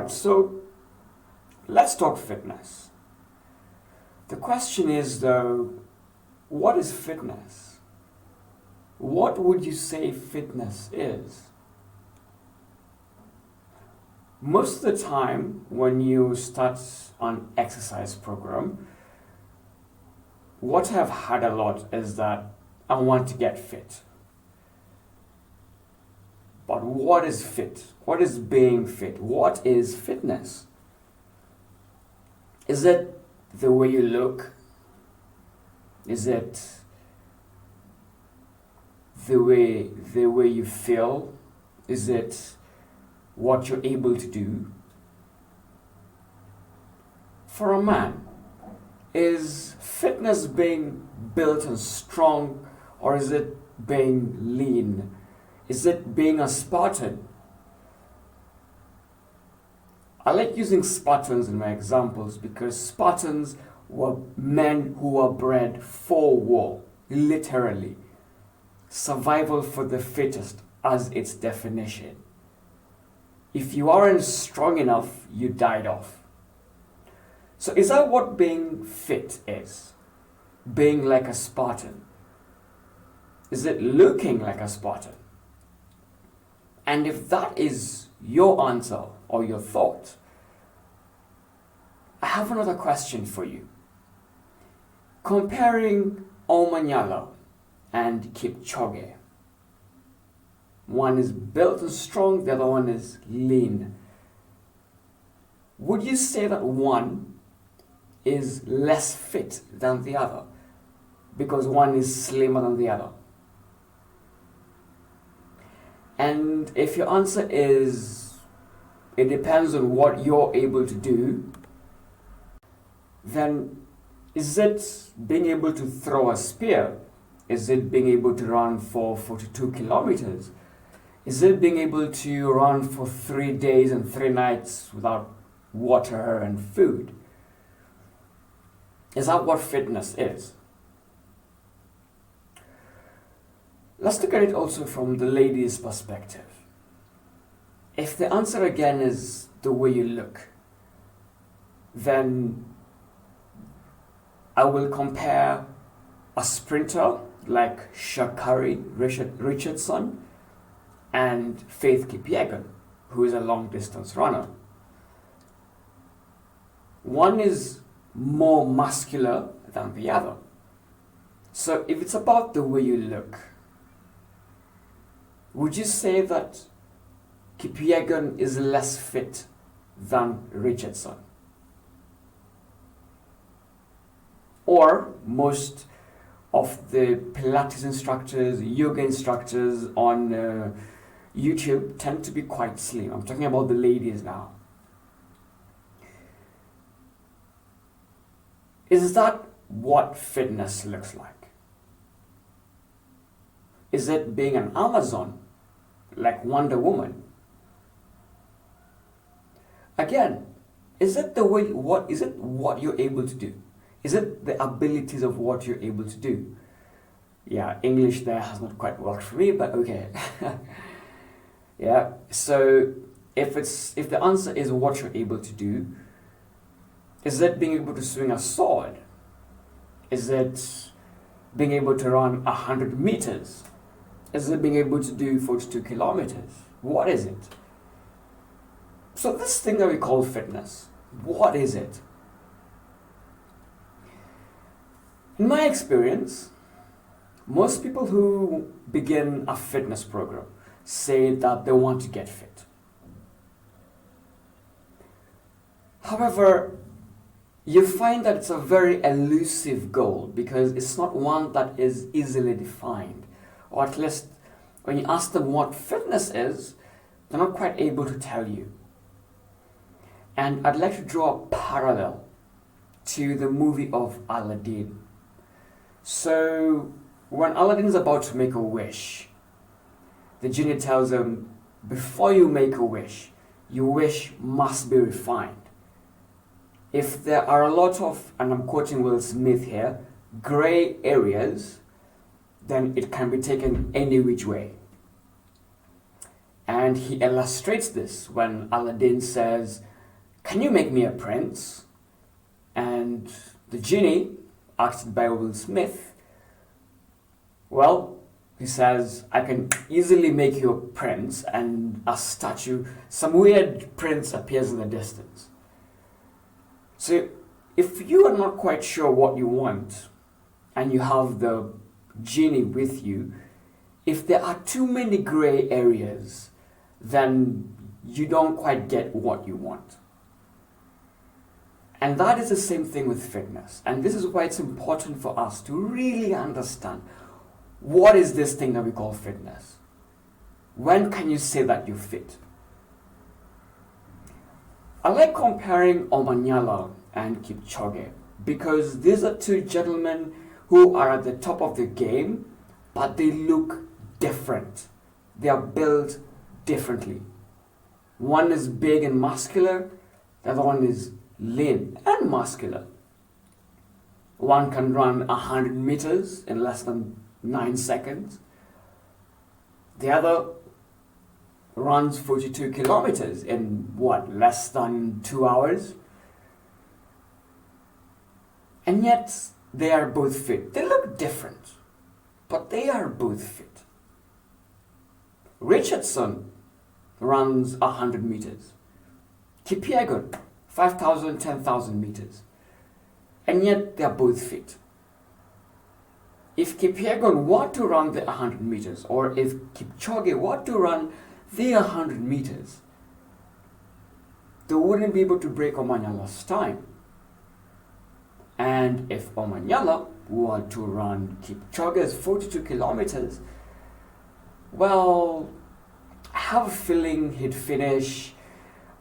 Alright, so let's talk fitness. The question is though, what is fitness? What would you say fitness is? Most of the time when you start an exercise program, what I've had a lot is that I want to get fit. But what is fit? What is being fit? What is fitness? Is it the way you look? Is it the way you feel? Is it what you're able to do? For a man, is fitness being built and strong, or is it being lean? Is it being a Spartan? I like using Spartans in my examples because Spartans were men who were bred for war, literally. Survival for the fittest as its definition. If you aren't strong enough, you died off. So is that what being fit is? Being like a Spartan? Is it looking like a Spartan? And if that is your answer or your thought, I have another question for you. Comparing Omanyala and Kipchoge. One is built and strong, the other one is lean. Would you say that one is less fit than the other because one is slimmer than the other? And if your answer is it depends on what you're able to do, then is it being able to throw a spear? Is it being able to run for 42 kilometers? Is it being able to run for 3 days and 3 nights without water and food? Is that what fitness is? Let's look at it also from the lady's perspective. If the answer again is the way you look, then I will compare a sprinter like Sha'Carri Richardson and Faith Kipyegon, who is a long distance runner. One is more muscular than the other. So if it's about the way you look, would you say that Kipyegon is less fit than Richardson? Or most of the Pilates instructors, yoga instructors on YouTube tend to be quite slim. I'm talking about the ladies now. Is that what fitness looks like? Is it being an Amazon, like Wonder Woman? Again, is it what you're able to do? Is it the abilities of what you're able to do? Yeah, English there has not quite worked for me, but okay. Yeah, so if the answer is what you're able to do, is it being able to swing a sword? Is it being able to run 100 meters? Is it being able to do 42 kilometers? What is it? So this thing that we call fitness, what is it? In my experience, most people who begin a fitness program say that they want to get fit. However, you find that it's a very elusive goal because it's not one that is easily defined. Or at least when you ask them what fitness is, they're not quite able to tell you. And I'd like to draw a parallel to the movie of Aladdin. So when Aladdin is about to make a wish, the genie tells him, before you make a wish, your wish must be refined. If there are a lot of, and I'm quoting Will Smith here, gray areas, then it can be taken any which way. And he illustrates this when Aladdin says, can you make me a prince? And the genie, acted by Will Smith, well, he says, I can easily make you a prince, and a statue, some weird prince appears in the distance. So if you are not quite sure what you want, and you have the genie with you, if there are too many gray areas, then you don't quite get what you want. And that is the same thing with fitness. And this is why it's important for us to really understand, what is this thing that we call fitness? When can you say that you're fit? I like comparing Omanyala and Kipchoge, because these are two gentlemen who are at the top of the game, but they look different. They are built differently. One is big and muscular, the other one is lean and muscular. One can run 100 meters in less than 9 seconds. The other runs 42 kilometers in less than 2 hours. And yet they are both fit. They look different, but they are both fit. Richardson runs 100 meters. Kipchoge, 5,000, 10,000 meters. And yet they are both fit. If Kipchoge were to run the 100 meters, or if Kipchoge were to run the 100 meters, they wouldn't be able to break Omanyala's time. And if Omanyala were to run Kipchoge's 42 kilometers, well, I have a feeling he'd finish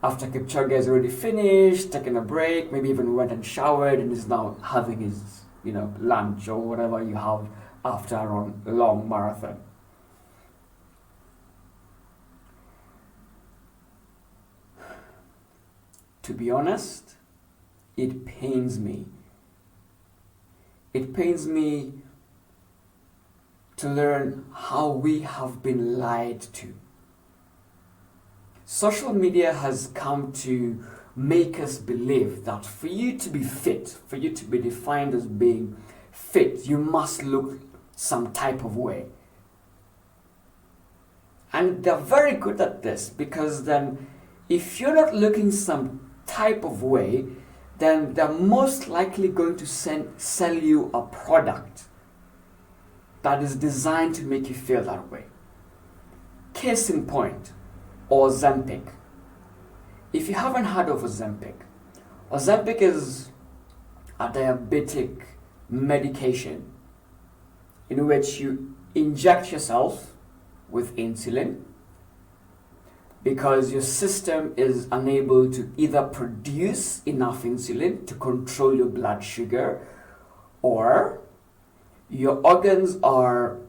after Kipchoge has already finished, taken a break, maybe even went and showered and is now having his lunch or whatever you have after a long marathon. To be honest, it pains me. It pains me to learn how we have been lied to. Social media has come to make us believe that for you to be fit, for you to be defined as being fit, you must look some type of way. And they're very good at this, because then if you're not looking some type of way, then they're most likely going to sell you a product that is designed to make you feel that way. Case in point, Ozempic. If you haven't heard of Ozempic, Ozempic is a diabetic medication in which you inject yourself with insulin because your system is unable to either produce enough insulin to control your blood sugar, or your organs are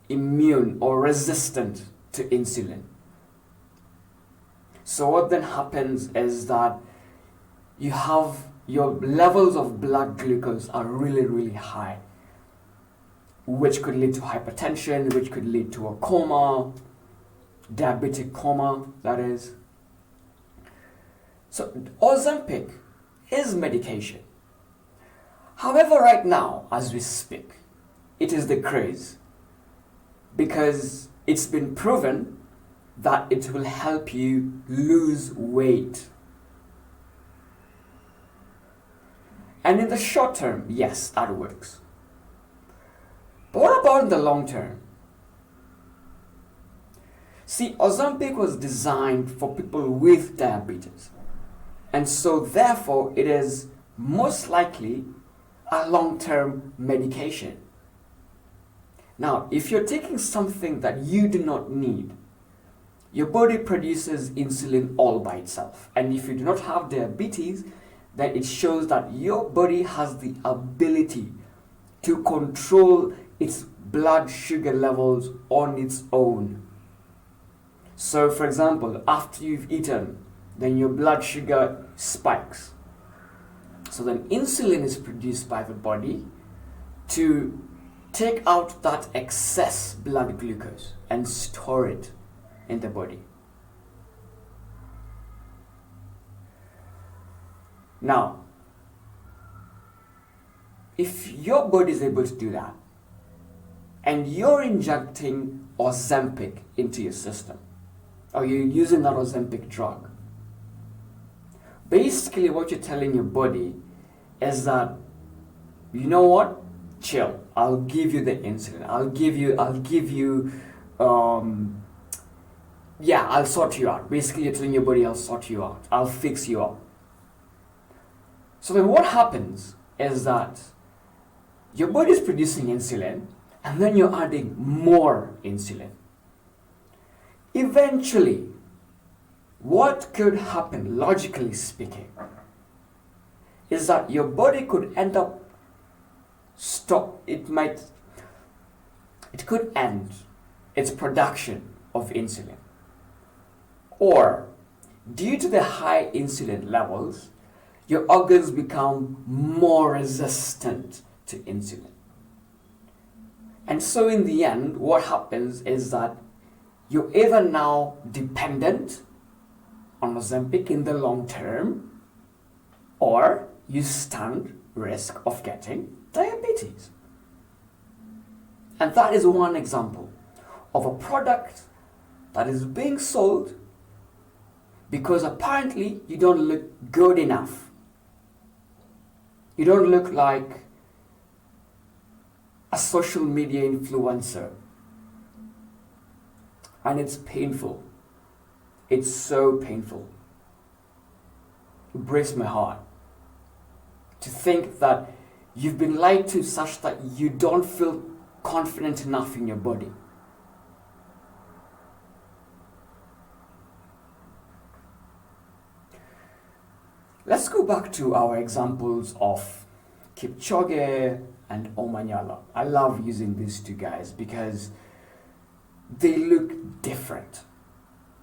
immune or resistant to insulin. So what then happens is that you have your levels of blood glucose are really, really high, which could lead to hypertension, which could lead to a coma, diabetic coma, that is. So Ozempic is medication. However, right now, as we speak, it is the craze, because it's been proven that it will help you lose weight. And in the short term, yes, that works. But what about in the long term? See, Ozempic was designed for people with diabetes. And so therefore, it is most likely a long-term medication. Now, if you're taking something that you do not need, your body produces insulin all by itself. And if you do not have diabetes, then it shows that your body has the ability to control its blood sugar levels on its own. So, for example, after you've eaten, then your blood sugar spikes. So then insulin is produced by the body to take out that excess blood glucose and store it in the body. Now, if your body is able to do that, and you're injecting Ozempic into your system, or you're using that Ozempic drug, basically what you're telling your body is that, you know what, chill, I'll give you the insulin, I'll sort you out. Basically you're telling your body, I'll sort you out, I'll fix you up. So then what happens is that your body is producing insulin, and then you're adding more insulin. Eventually, what could happen, logically speaking, is that your body could end up it could end its production of insulin. Or, due to the high insulin levels, your organs become more resistant to insulin. And so in the end, what happens is that you're either now dependent on Ozempic in the long term, or you stand risk of getting diabetes. And that is one example of a product that is being sold because apparently you don't look good enough. You don't look like a social media influencer. And it's painful. It's so painful. It breaks my heart to think that you've been lied to such that you don't feel confident enough in your body. Let's go back to our examples of Kipchoge and Omanyala. I love using these two guys because they look different,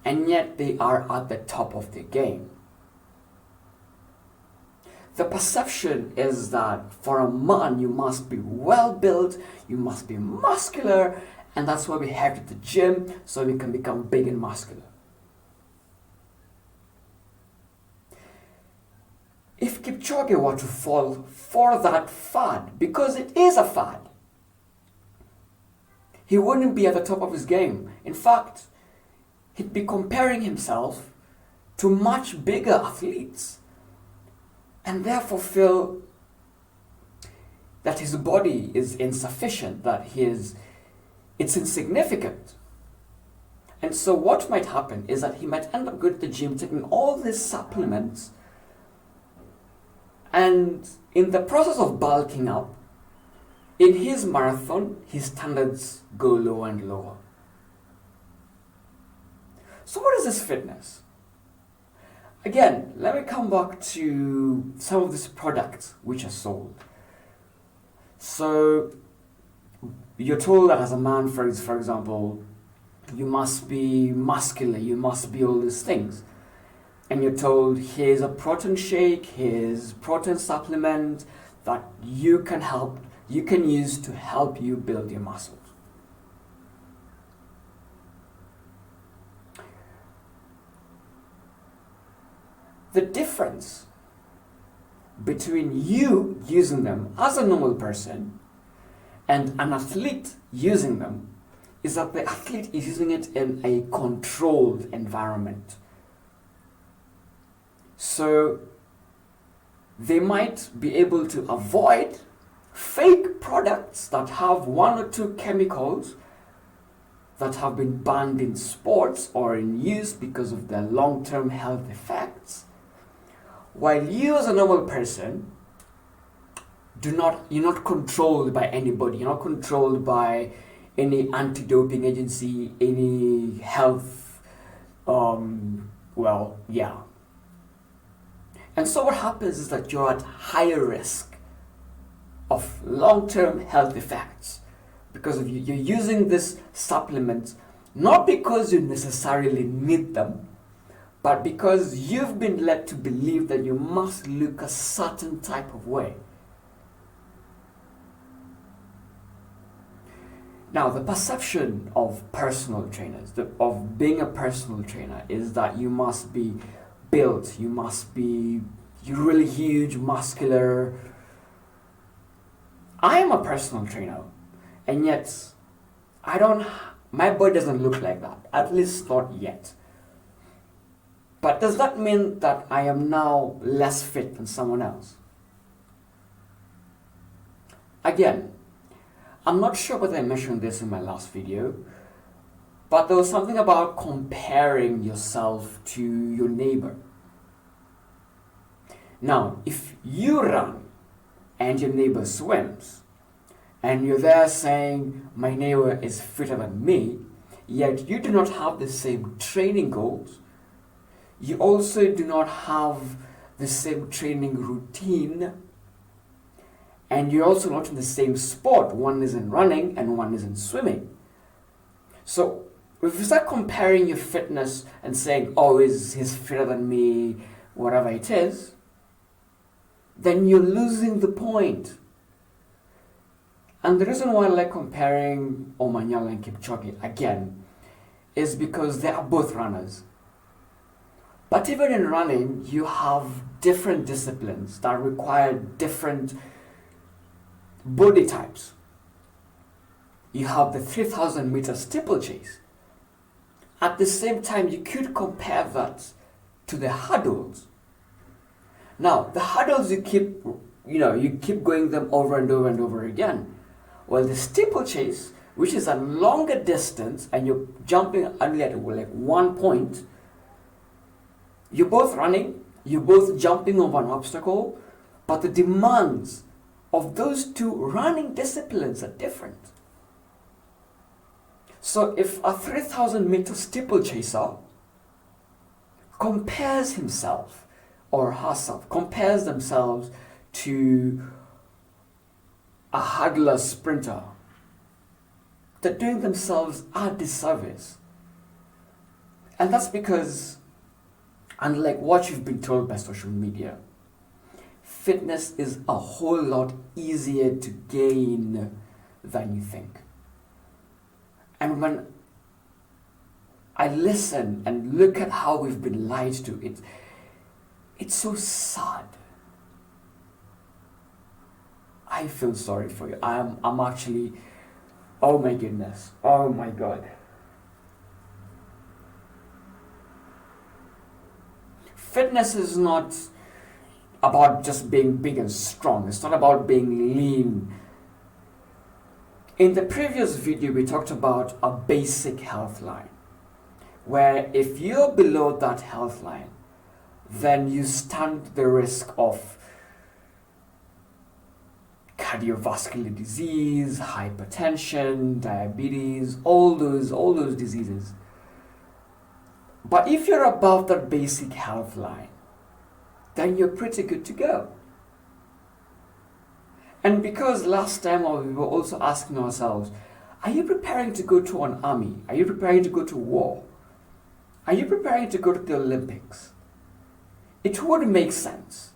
and yet they are at the top of their game. The perception is that for a man, you must be well built, you must be muscular, and that's why we head to the gym so we can become big and muscular. If Kipchoge were to fall for that fad, because it is a fad, he wouldn't be at the top of his game. In fact, he'd be comparing himself to much bigger athletes, and therefore feel that his body is insufficient, that it's insignificant. And so what might happen is that he might end up going to the gym, taking all these supplements, and in the process of bulking up, in his marathon, his standards go lower and lower. So what is this fitness? Again, let me come back to some of these products which are sold. So you're told that as a man, for example, you must be muscular, you must be all these things. And you're told, here's a protein shake, here's protein supplement that you can use to help you build your muscles. The difference between you using them as a normal person and an athlete using them is that the athlete is using it in a controlled environment. So they might be able to avoid fake products that have one or two chemicals that have been banned in sports or in use because of their long-term health effects. While you as a normal person, you're not controlled by anybody. You're not controlled by any anti-doping agency, any health, And so what happens is that you're at higher risk of long-term health effects because of you're using this supplements not because you necessarily need them, but because you've been led to believe that you must look a certain type of way. Now, the perception of personal trainers, of being a personal trainer, is that you must be built, you must be you're really huge, muscular. I am a personal trainer, and yet my body doesn't look like that, at least not yet. But does that mean that I am now less fit than someone else? Again, I'm not sure whether I mentioned this in my last video, but there was something about comparing yourself to your neighbor. Now, if you run and your neighbor swims, and you're there saying, my neighbor is fitter than me, yet you do not have the same training goals, you also do not have the same training routine, and you're also not in the same sport. One is in running and one is in swimming. So if you start comparing your fitness and saying, oh, he's fitter than me, whatever it is, then you're losing the point. And the reason why I like comparing Omanyala and Kipchoge again is because they are both runners. But even in running, you have different disciplines that require different body types. You have the 3,000 meter steeplechase. At the same time, you could compare that to the hurdles. Now, the hurdles you keep going them over and over and over again. Well, the steeplechase, which is a longer distance and you're jumping only at like 1 point, you're both running, you're both jumping over an obstacle, but the demands of those two running disciplines are different. So if a 3,000 meter steeplechaser compares himself or herself, compares themselves to a hurdler sprinter, they're doing themselves a disservice. And that's because, unlike what you've been told by social media, fitness is a whole lot easier to gain than you think. And when I listen and look at how we've been lied to, it's so sad. I feel sorry for you. I'm actually, oh my goodness, oh my God. Fitness is not about just being big and strong. It's not about being lean. In the previous video, we talked about a basic health line, where if you're below that health line, then you stand the risk of cardiovascular disease, hypertension, diabetes, all those diseases. But if you're above that basic health line, then you're pretty good to go. And because last time we were also asking ourselves, are you preparing to go to an army? Are you preparing to go to war? Are you preparing to go to the Olympics? It would make sense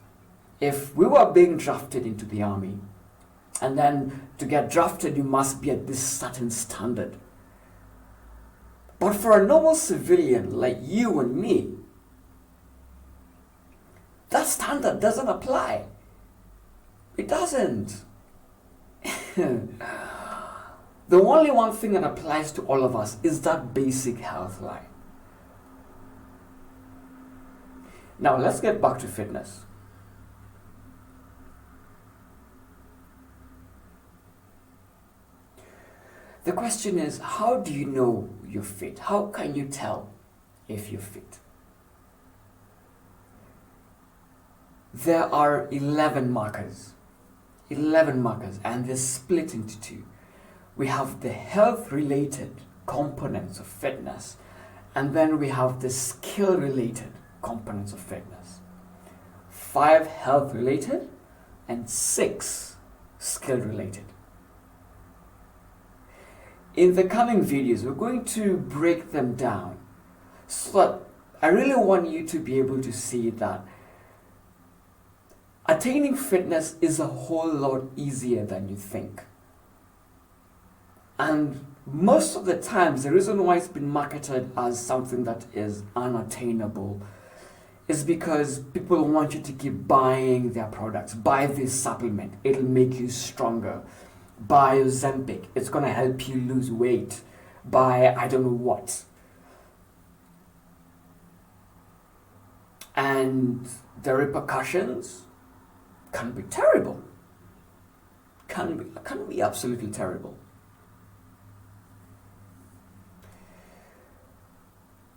if we were being drafted into the army, and then to get drafted you must be at this certain standard. But for a normal civilian like you and me, that standard doesn't apply. It doesn't. The only one thing that applies to all of us is that basic health line. Now let's get back to fitness. The question is, how do you know you're fit? How can you tell if you're fit? There are 11 markers, and they're split into two. We have the health-related components of fitness, and then we have the skill-related components of fitness. 5 health-related and 6 skill-related. In the coming videos, we're going to break them down so that I really want you to be able to see that attaining fitness is a whole lot easier than you think. And most of the times, the reason why it's been marketed as something that is unattainable is because people want you to keep buying their products. Buy this supplement, it'll make you stronger. Buy Ozempic, it's gonna help you lose weight. Buy I don't know what. And the repercussions can be terrible. Can be absolutely terrible.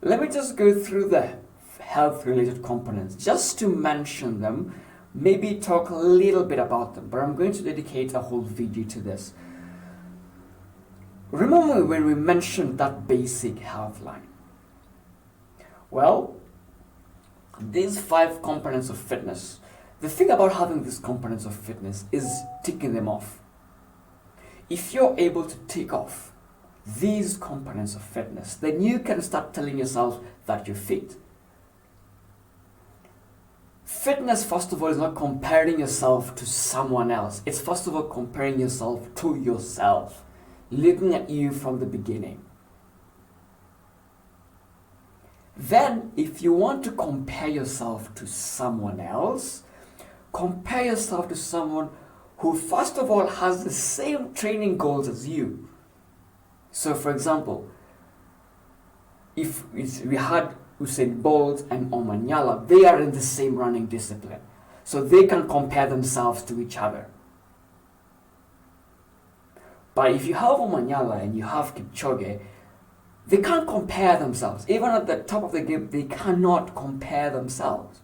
Let me just go through the health-related components, just to mention them, maybe talk a little bit about them, but I'm going to dedicate a whole video to this. Remember when we mentioned that basic health line? Well, these 5 components of fitness, the thing about having these components of fitness is ticking them off. If you're able to tick off these components of fitness, then you can start telling yourself that you're fit. Fitness, first of all, is not comparing yourself to someone else. It's first of all comparing yourself to yourself, looking at you from the beginning. Then, if you want to compare yourself to someone else, compare yourself to someone who, first of all, has the same training goals as you. So, for example, if we had Usain Bolt and Omanyala, they are in the same running discipline. So they can compare themselves to each other. But if you have Omanyala and you have Kipchoge, they can't compare themselves. Even at the top of the game, they cannot compare themselves.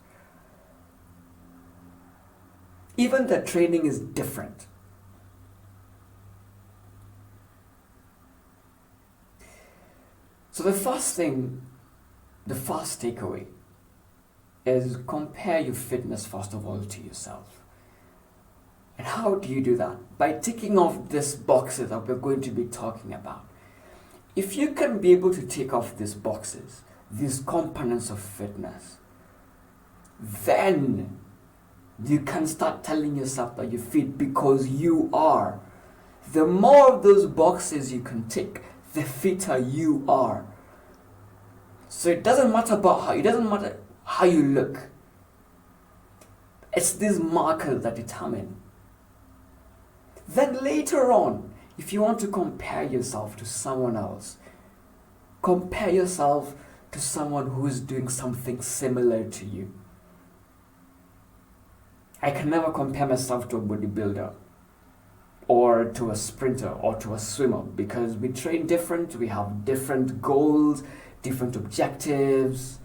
Even the training is different. So the first takeaway is compare your fitness first of all to yourself. And how do you do that? By ticking off these boxes that we're going to be talking about. If you can be able to tick off these boxes, these components of fitness, then you can start telling yourself that you're fit, because you are. The more of those boxes you can tick, the fitter you are. So it doesn't matter how you look. It's these markers that determine. Then later on, if you want to compare yourself to someone else, compare yourself to someone who is doing something similar to you. I can never compare myself to a bodybuilder or to a sprinter or to a swimmer, because we train different, we have different goals, different objectives.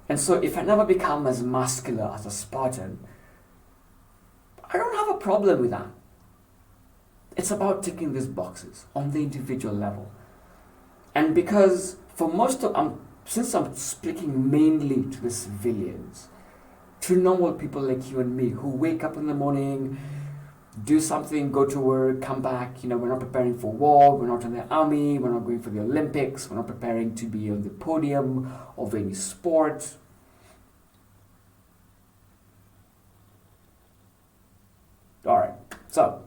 And so if I never become as muscular as a Spartan, I don't have a problem with that. It's about ticking these boxes on the individual level. And because since I'm speaking mainly to the civilians, to normal people like you and me who wake up in the morning, do something, go to work, come back, we're not preparing for war, we're not in the army, we're not going for the Olympics, we're not preparing to be on the podium of any sport. Alright, so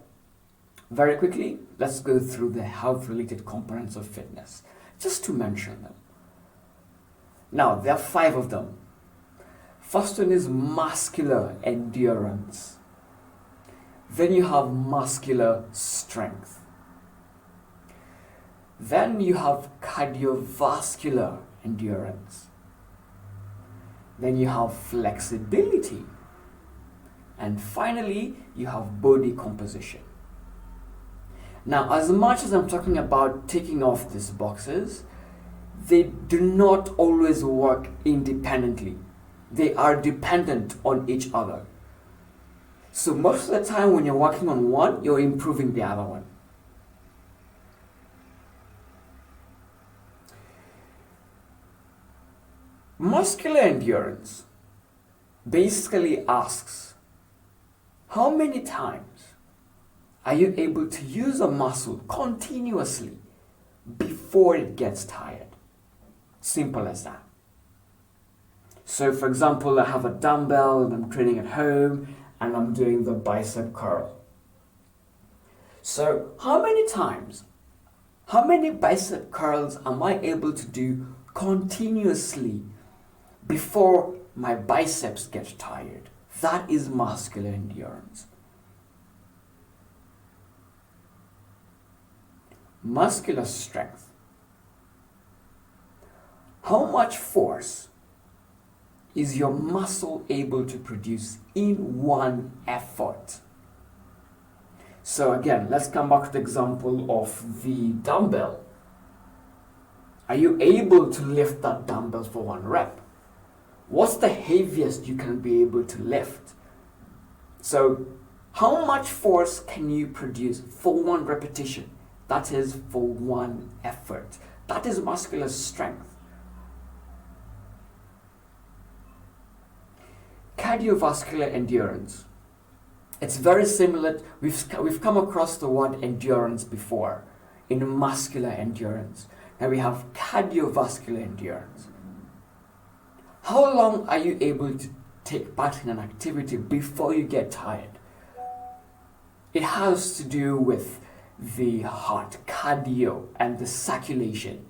very quickly, let's go through the health-related components of fitness, just to mention them. Now, there are 5 of them. First one is muscular endurance. Then you have muscular strength. Then you have cardiovascular endurance. Then you have flexibility. And finally, you have body composition. Now, as much as I'm talking about ticking off these boxes, they do not always work independently. They are dependent on each other. So most of the time when you're working on one, you're improving the other one. Muscular endurance basically asks, how many times are you able to use a muscle continuously before it gets tired? Simple as that. So for example, I have a dumbbell and I'm training at home and I'm doing the bicep curl. So how many bicep curls am I able to do continuously before my biceps get tired. That is muscular endurance. Muscular strength. How much force is your muscle able to produce in one effort? So again, let's come back to the example of the dumbbell. Are you able to lift that dumbbell for 1 rep? What's the heaviest you can be able to lift? So how much force can you produce for 1 repetition? That is for 1 effort. That is muscular strength. Cardiovascular endurance. It's very similar. We've come across the word endurance before in muscular endurance. Now we have cardiovascular endurance. How long are you able to take part in an activity before you get tired? It has to do with the heart, cardio, and the circulation.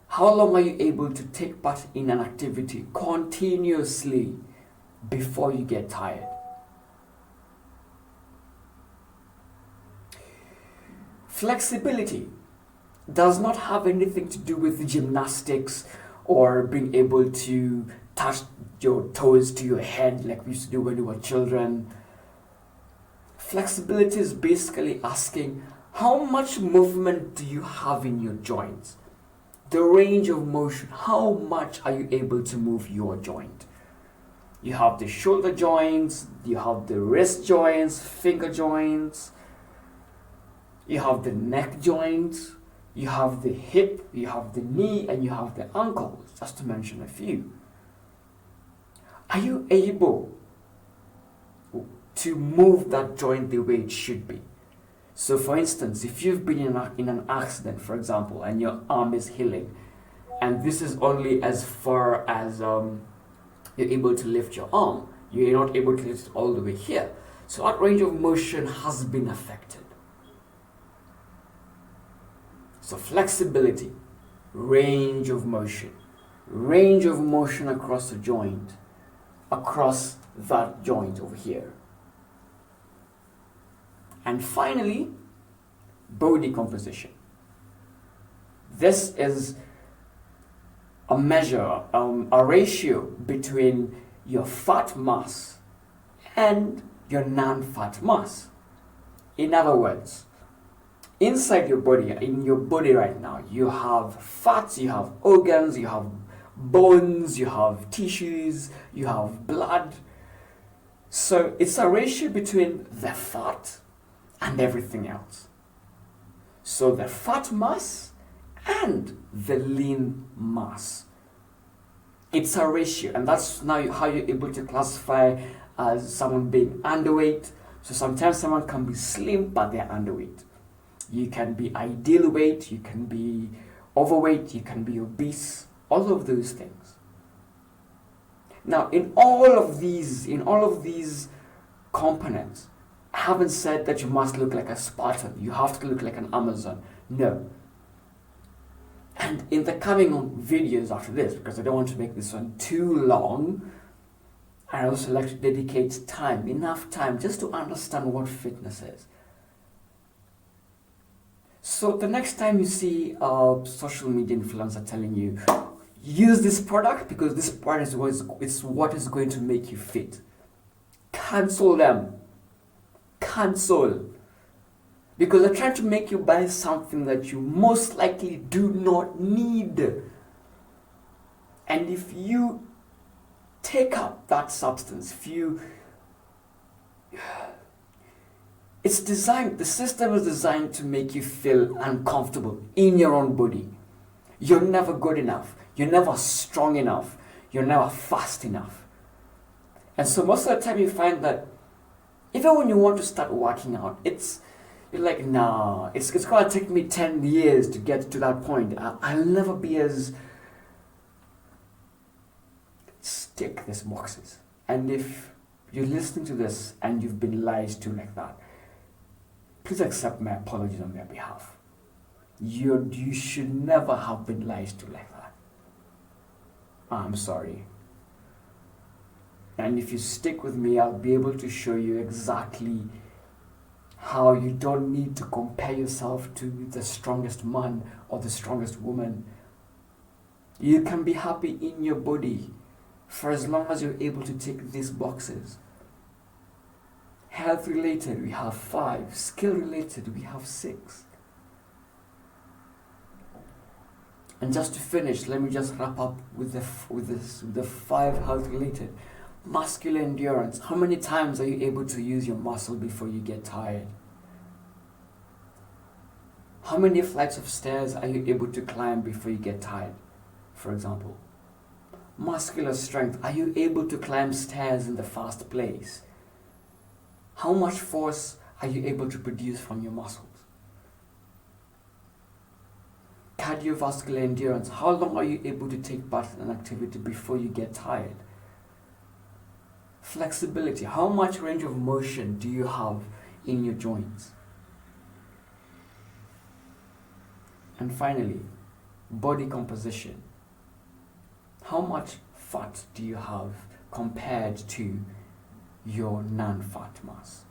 How long are you able to take part in an activity continuously before you get tired? Flexibility does not have anything to do with gymnastics or being able to touch your toes to your head like we used to do when we were children. Flexibility is basically asking how much movement do you have in your joints? The range of motion, how much are you able to move your joint? You have the shoulder joints, you have the wrist joints, finger joints, you have the neck joints, you have the hip, you have the knee, and you have the ankle, just to mention a few. Are you able to move that joint the way it should be? So for instance, if you've been in an accident, for example, and your arm is healing, and this is only as far as you're able to lift your arm, you're not able to lift it all the way here. So that range of motion has been affected. So flexibility, range of motion across the joint, across that joint over here. And finally, body composition. This is a measure, a ratio between your fat mass and your non-fat mass. In other words, inside your body, in your body right now, you have fats, you have organs, you have bones, you have tissues, you have blood. So it's a ratio between the fat and everything else. So the fat mass and the lean mass. It's a ratio, and that's now how you're able to classify as someone being underweight. So sometimes someone can be slim, but they're underweight. You can be ideal weight, you can be overweight, you can be obese, all of those things. Now, in all of these components, I haven't said that you must look like a Spartan, you have to look like an Amazon. No. And in the coming videos after this, because I don't want to make this one too long, I also like to dedicate time, enough time, just to understand what fitness is. So the next time you see a social media influencer telling you, use this product because this product is what is going to make you fit, cancel them. Cancel. Because they're trying to make you buy something that you most likely do not need. And if you take up that substance, the system is designed to make you feel uncomfortable in your own body. You're never good enough. You're never strong enough. You're never fast enough. And so most of the time you find that even when you want to start working out, you're like, nah, it's gonna take me 10 years to get to that point. I'll never be as... Tick these boxes. And if you're listening to this and you've been lied to like that, please accept my apologies on their behalf. You should never have been lied to like that. I'm sorry. And if you stick with me, I'll be able to show you exactly how you don't need to compare yourself to the strongest man or the strongest woman. You can be happy in your body for as long as you're able to tick these boxes. Health related, we have 5. Skill related, we have 6. And just to finish, let me just wrap up with the 5 health related. Muscular endurance. How many times are you able to use your muscle before you get tired? How many flights of stairs are you able to climb before you get tired, for example? Muscular strength. Are you able to climb stairs in the first place? How much force are you able to produce from your muscles? Cardiovascular endurance. How long are you able to take part in an activity before you get tired? Flexibility. How much range of motion do you have in your joints? And finally, body composition. How much fat do you have compared to your non-fat mass?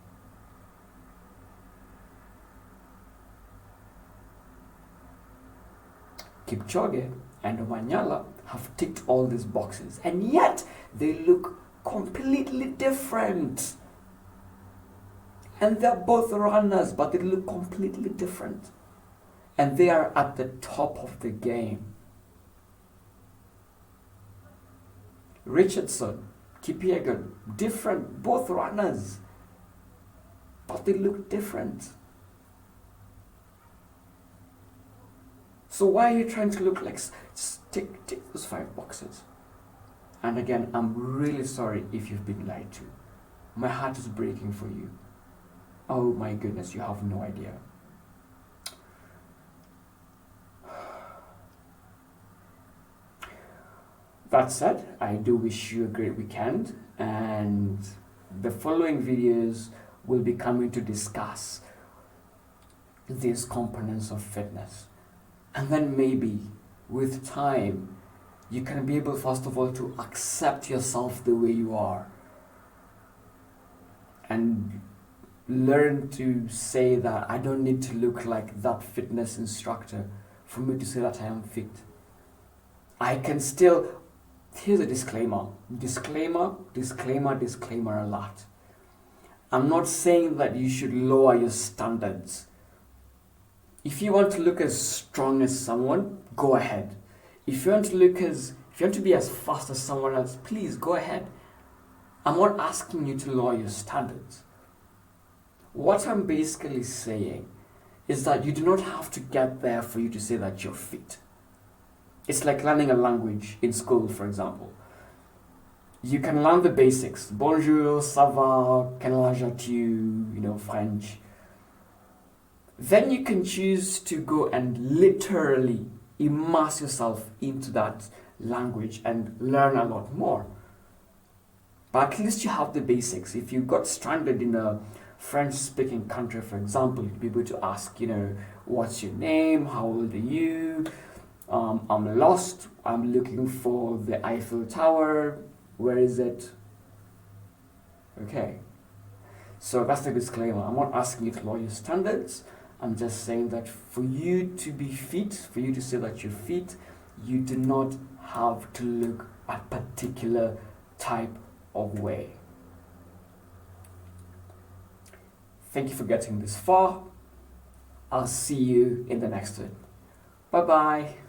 Kipchoge and Wanyala have ticked all these boxes, and yet they look completely different. And they're both runners, but they look completely different. And they are at the top of the game. Richardson, Kipchoge, different, both runners, but they look different. So why are you trying to look like, just tick those 5 boxes? And again, I'm really sorry if you've been lied to. My heart is breaking for you. Oh my goodness, you have no idea. That said, I do wish you a great weekend, and the following videos will be coming to discuss these components of fitness. And then maybe with time, you can be able, first of all, to accept yourself the way you are and learn to say that I don't need to look like that fitness instructor for me to say that I am fit. I can still, here's a disclaimer a lot. I'm not saying that you should lower your standards. If you want to look as strong as someone, go ahead. If you want to be as fast as someone else, please go ahead. I'm not asking you to lower your standards. What I'm basically saying is that you do not have to get there for you to say that you're fit. It's like learning a language in school, for example. You can learn the basics. Bonjour, ça va, quel âge as-tu, French. Then you can choose to go and literally immerse yourself into that language and learn a lot more. But at least you have the basics. If you got stranded in a French-speaking country, for example, you'd be able to ask, what's your name? How old are you? I'm lost. I'm looking for the Eiffel Tower. Where is it? Okay. So that's the disclaimer. I'm not asking you to lower your standards. I'm just saying that for you to be fit, for you to say that you're fit, you do not have to look a particular type of way. Thank you for getting this far. I'll see you in the next one. Bye-bye.